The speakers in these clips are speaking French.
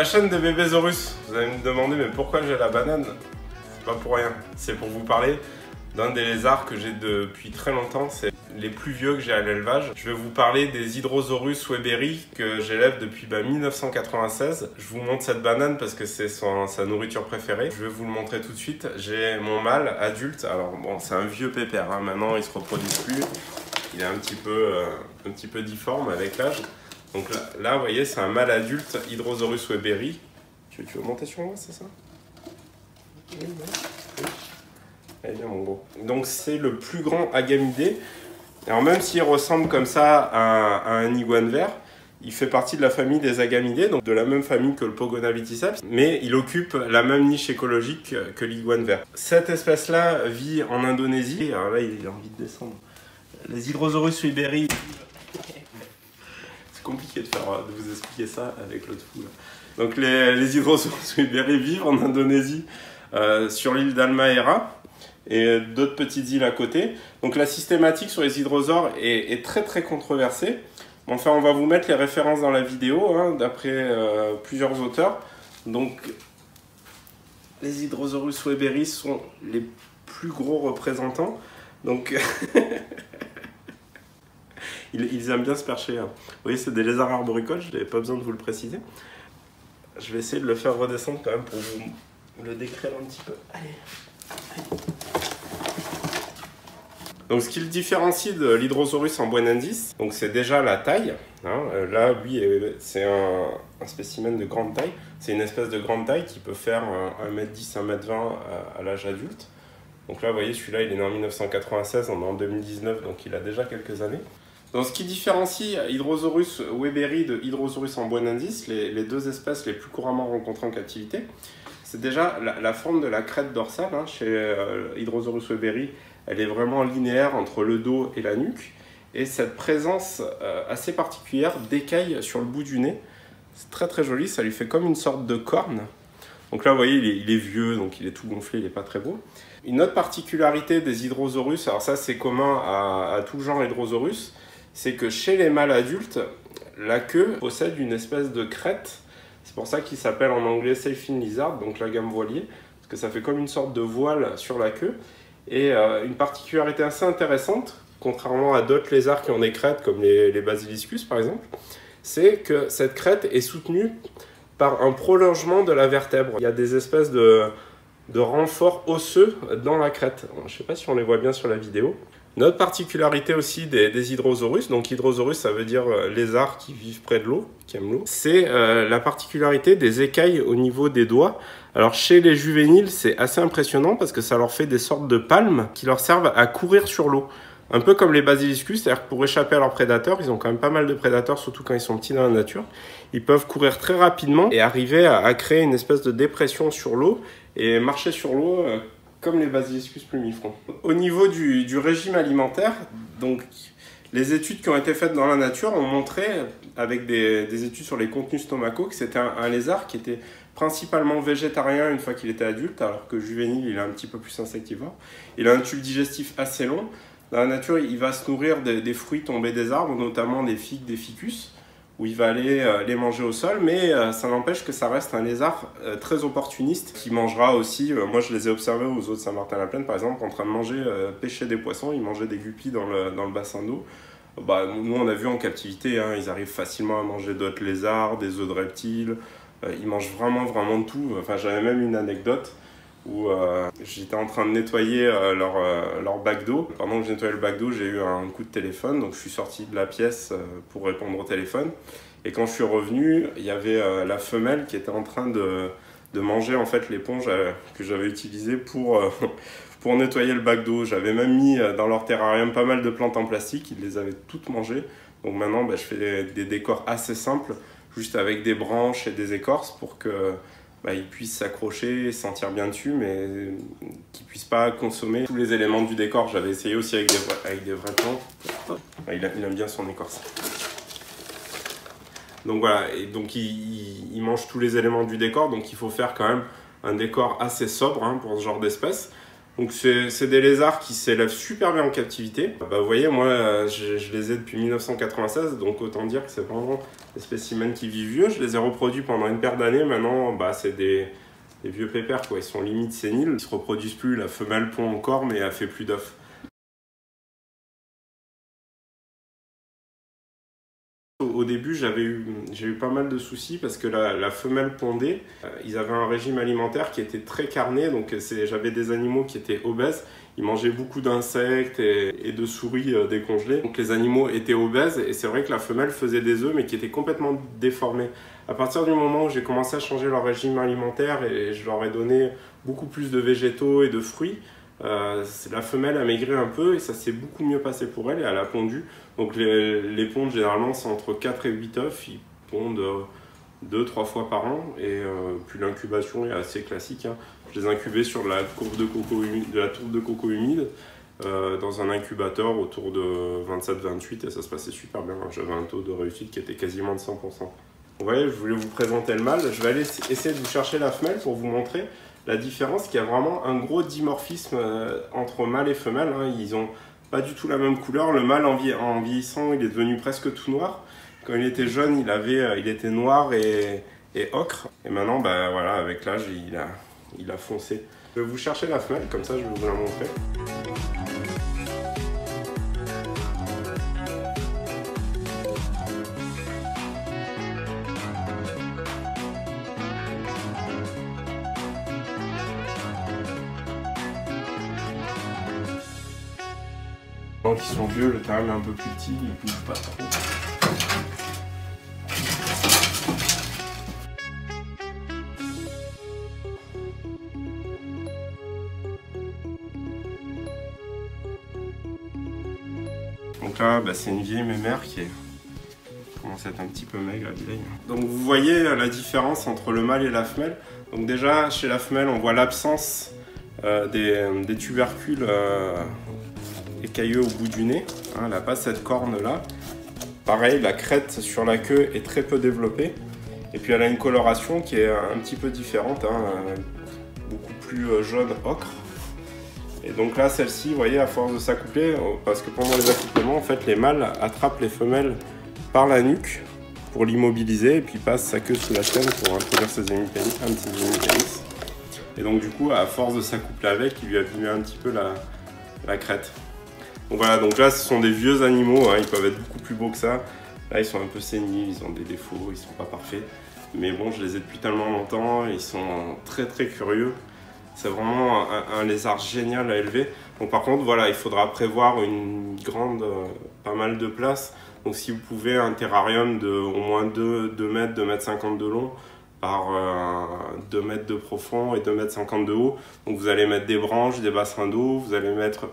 la chaîne des Bébésaurus. Vous allez me demander mais pourquoi j'ai la banane? C'est pas pour rien, c'est pour vous parler d'un des lézards que j'ai depuis très longtemps, c'est les plus vieux que j'ai à l'élevage. Je vais vous parler des Hydrosaurus weberi que j'élève depuis 1996. Je vous montre cette banane parce que c'est sa nourriture préférée. Je vais vous le montrer tout de suite. J'ai mon mâle adulte, alors bon c'est un vieux pépère, hein. Maintenant il se reproduit plus, il est un petit peu difforme avec l'âge. Donc là, vous voyez, c'est un mâle adulte Hydrosaurus weberi. Tu veux monter sur moi, c'est ça? Oui. Allez bien, mon gros. Donc c'est le plus grand agamidé. Alors même s'il ressemble comme ça à un iguane vert, il fait partie de la famille des agamidés, donc de la même famille que le Pogonaviticeps, mais il occupe la même niche écologique que l'iguane vert. Cette espèce-là vit en Indonésie. Alors là, il a envie de descendre. Les Hydrosaurus weberi. C'est compliqué de vous expliquer ça avec l'autre fou là. Donc les Hydrosaurus weberi vivent en Indonésie, sur l'île d'Halmahera et d'autres petites îles à côté. Donc la systématique sur les hydrosaures est très controversée. Enfin, on va vous mettre les références dans la vidéo, hein, d'après plusieurs auteurs. Donc les Hydrosaurus weberi sont les plus gros représentants. Donc ils aiment bien se percher. Hein. Vous voyez, c'est des lézards arboricoles, je n'avais pas besoin de vous le préciser. Je vais essayer de le faire redescendre quand même pour vous le décrire un petit peu. Allez. Donc ce qui le différencie de l'Hydrosaurus amboinensis, donc c'est déjà la taille. Hein. Là, lui, c'est un spécimen de grande taille. C'est une espèce de grande taille qui peut faire 1m10, 1m20 à l'âge adulte. Donc là, vous voyez, celui-là, il est né en 1996, on est en 2019, donc il a déjà quelques années. Donc ce qui différencie Hydrosaurus weberi de Hydrosaurus amboinensis, les deux espèces les plus couramment rencontrées en captivité, c'est déjà la forme de la crête dorsale. Hein. Chez Hydrosaurus weberi, elle est vraiment linéaire entre le dos et la nuque. Et cette présence assez particulière d'écailles sur le bout du nez, c'est très joli, ça lui fait comme une sorte de corne. Donc là, vous voyez, il est vieux, donc il est tout gonflé, il n'est pas très beau. Une autre particularité des Hydrosaurus, alors ça c'est commun à tout le genre Hydrosaurus, c'est que chez les mâles adultes, la queue possède une espèce de crête. C'est pour ça qu'il s'appelle en anglais Saphine Lizard, donc la gamme voilier, parce que ça fait comme une sorte de voile sur la queue. Et une particularité assez intéressante, contrairement à d'autres lézards qui ont des crêtes, comme les Basiliscus par exemple, c'est que cette crête est soutenue par un prolongement de la vertèbre. Il y a des espèces de renforts osseux dans la crête. Je ne sais pas si on les voit bien sur la vidéo. Une autre particularité aussi des Hydrosaurus, donc Hydrosaurus ça veut dire lézards qui vivent près de l'eau, qui aiment l'eau, c'est la particularité des écailles au niveau des doigts. Alors chez les juvéniles c'est assez impressionnant parce que ça leur fait des sortes de palmes qui leur servent à courir sur l'eau. Un peu comme les Basiliscus, c'est-à-dire que pour échapper à leurs prédateurs, ils ont quand même pas mal de prédateurs, surtout quand ils sont petits dans la nature. Ils peuvent courir très rapidement et arriver à créer une espèce de dépression sur l'eau et marcher sur l'eau comme les Basiliscus plumifrons. Au niveau du régime alimentaire, donc les études qui ont été faites dans la nature ont montré, avec des études sur les contenus stomacaux, que c'était un lézard qui était principalement végétarien une fois qu'il était adulte, alors que juvénile, il est un petit peu plus insectivore. Il a un tube digestif assez long. Dans la nature, il va se nourrir des fruits tombés des arbres, notamment des figues, des ficus, où il va aller les manger au sol, mais ça n'empêche que ça reste un lézard très opportuniste, qui mangera aussi, moi je les ai observés aux eaux de Saint-Martin-la-Plaine par exemple, en train de manger, pêcher des poissons, ils mangeaient des guppies dans le bassin d'eau. Bah, nous on a vu en captivité, hein, ils arrivent facilement à manger d'autres lézards, des œufs de reptiles, ils mangent vraiment de tout. Enfin, j'avais même une anecdote où j'étais en train de nettoyer leur bac d'eau. Pendant que je nettoyais le bac d'eau, j'ai eu un coup de téléphone, donc je suis sorti de la pièce pour répondre au téléphone. Et quand je suis revenu, il y avait la femelle qui était en train de manger en fait l'éponge que j'avais utilisée pour nettoyer le bac d'eau. J'avais même mis dans leur terrarium pas mal de plantes en plastique, ils les avaient toutes mangées. Donc maintenant, je fais des décors assez simples, juste avec des branches et des écorces pour que ils puissent s'accrocher, se sentir bien dessus, mais qu'ils ne puissent pas consommer tous les éléments du décor. J'avais essayé aussi avec des vraies plantes. Il aime bien son écorce. Donc voilà, et donc il mange tous les éléments du décor, donc il faut faire quand même un décor assez sobre, hein, pour ce genre d'espèce. Donc c'est des lézards qui s'élèvent super bien en captivité. Bah, vous voyez, moi je les ai depuis 1996, donc autant dire que c'est vraiment des spécimens qui vivent vieux. Je les ai reproduits pendant une paire d'années. Maintenant, bah, c'est des vieux pépères, quoi. Ils sont limite séniles. Ils se reproduisent plus. La femelle pond encore, mais elle fait plus d'œufs. Au début, j'ai eu pas mal de soucis parce que la femelle pondait. Ils avaient un régime alimentaire qui était très carné, donc j'avais des animaux qui étaient obèses. Ils mangeaient beaucoup d'insectes et de souris décongelées. Donc les animaux étaient obèses et c'est vrai que la femelle faisait des œufs mais qui étaient complètement déformés. À partir du moment où j'ai commencé à changer leur régime alimentaire et je leur ai donné beaucoup plus de végétaux et de fruits, la femelle a maigri un peu et ça s'est beaucoup mieux passé pour elle et elle a pondu. Donc les pondes généralement c'est entre 4 et 8 œufs, ils pondent 2-3 fois par an et puis l'incubation est assez classique, hein. Je les incubais sur la tourbe de coco humide dans un incubateur autour de 27-28 et ça se passait super bien. J'avais un taux de réussite qui était quasiment de 100%. Vous voyez, je voulais vous présenter le mâle, je vais aller essayer de vous chercher la femelle pour vous montrer la différence, qu'il y a vraiment un gros dimorphisme entre mâle et femelle, hein. Ils ont pas du tout la même couleur. Le mâle en vieillissant, il est devenu presque tout noir. Quand il était jeune, il était noir et ocre. Et maintenant, bah, voilà, avec l'âge, il a foncé. Je vais vous chercher la femelle, comme ça je vais vous la montrer. Quand ils sont vieux, le terrain est un peu plus petit, ils ne bougent pas trop. Donc là, bah, c'est une vieille mémère qui commence à être un petit peu maigre, la vieille. Donc vous voyez la différence entre le mâle et la femelle. Donc déjà, chez la femelle, on voit l'absence des tubercules écailleux au bout du nez, hein, elle n'a pas cette corne là. Pareil, la crête sur la queue est très peu développée et puis elle a une coloration qui est un petit peu différente, hein, beaucoup plus jaune ocre. Et donc là, celle-ci, vous voyez, à force de s'accoupler, parce que pendant les accouplements, en fait, les mâles attrapent les femelles par la nuque pour l'immobiliser et puis passent sa queue sous la chaîne pour introduire ses hémipénis. Et donc du coup, à force de s'accoupler avec, il lui abîme un petit peu la crête. Donc voilà, donc là ce sont des vieux animaux, hein, ils peuvent être beaucoup plus beaux que ça. Là ils sont un peu séniles, ils ont des défauts, ils sont pas parfaits. Mais bon, je les ai depuis tellement longtemps, ils sont très très curieux. C'est vraiment un lézard génial à élever. Donc par contre, voilà, il faudra prévoir une grande, pas mal de place. Donc si vous pouvez un terrarium de au moins 2 mètres, 2 mètres 50 de long, par 2 mètres de profond et 2 mètres 50 de haut. Donc vous allez mettre des branches, des bassins d'eau, vous allez mettre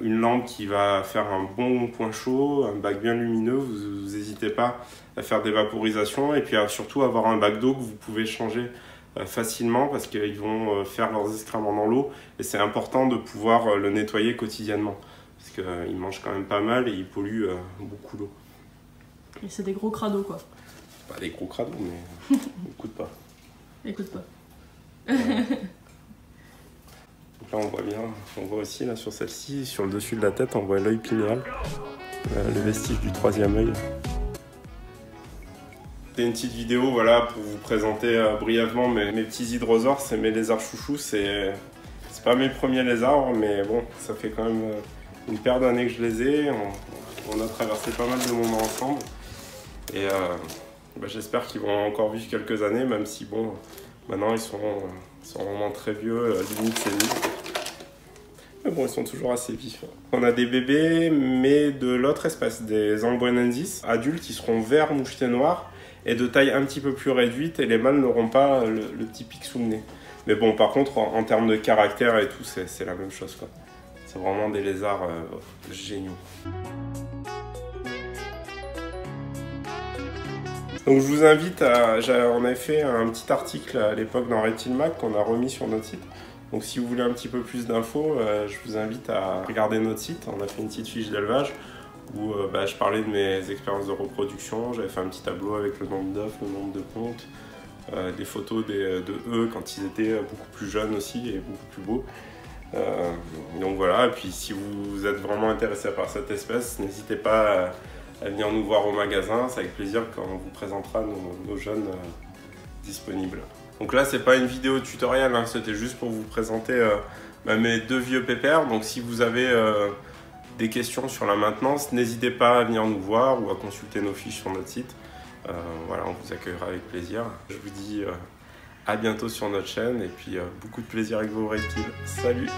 une lampe qui va faire un bon point chaud, un bac bien lumineux, vous n'hésitez pas à faire des vaporisations et puis surtout avoir un bac d'eau que vous pouvez changer facilement parce qu'ils vont faire leurs excréments dans l'eau et c'est important de pouvoir le nettoyer quotidiennement parce qu'ils mangent quand même pas mal et ils polluent beaucoup l'eau. Et c'est des gros crados quoi. Pas des gros crados mais écoute pas. Écoute pas. Donc là on voit aussi là sur celle-ci, sur le dessus de la tête, on voit l'œil pinéal, le vestige du 3e œil. C'est une petite vidéo voilà, pour vous présenter brièvement mes petits hydrosaures, c'est mes lézards chouchous, c'est pas mes premiers lézards mais bon, ça fait quand même une paire d'années que je les ai, on a traversé pas mal de moments ensemble et bah, j'espère qu'ils vont encore vivre quelques années, même si bon, maintenant ils sont vraiment très vieux, limite séniles. Mais bon, ils sont toujours assez vifs. On a des bébés, mais de l'autre espèce, des Amboinensis. Adultes, ils seront verts mouchetés noirs et de taille un petit peu plus réduite, et les mâles n'auront pas le petit pic sous le nez. Mais bon, par contre, en termes de caractère et tout, c'est la même chose, quoi. C'est vraiment des lézards géniaux. Donc je vous invite à... On avait fait un petit article à l'époque dans Reptile Mag qu'on a remis sur notre site. Donc si vous voulez un petit peu plus d'infos, je vous invite à regarder notre site. On a fait une petite fiche d'élevage où je parlais de mes expériences de reproduction. J'avais fait un petit tableau avec le nombre d'œufs, le nombre de pontes, des photos de eux quand ils étaient beaucoup plus jeunes aussi et beaucoup plus beaux. Donc voilà, et puis si vous êtes vraiment intéressé par cette espèce, n'hésitez pas à venir nous voir au magasin, c'est avec plaisir quand on vous présentera nos jeunes disponibles. Donc là c'est pas une vidéo tutoriel, hein, c'était juste pour vous présenter mes 2 vieux pépères. Donc si vous avez des questions sur la maintenance, n'hésitez pas à venir nous voir ou à consulter nos fiches sur notre site. Voilà, on vous accueillera avec plaisir. Je vous dis à bientôt sur notre chaîne et puis beaucoup de plaisir avec vos reptiles. Salut!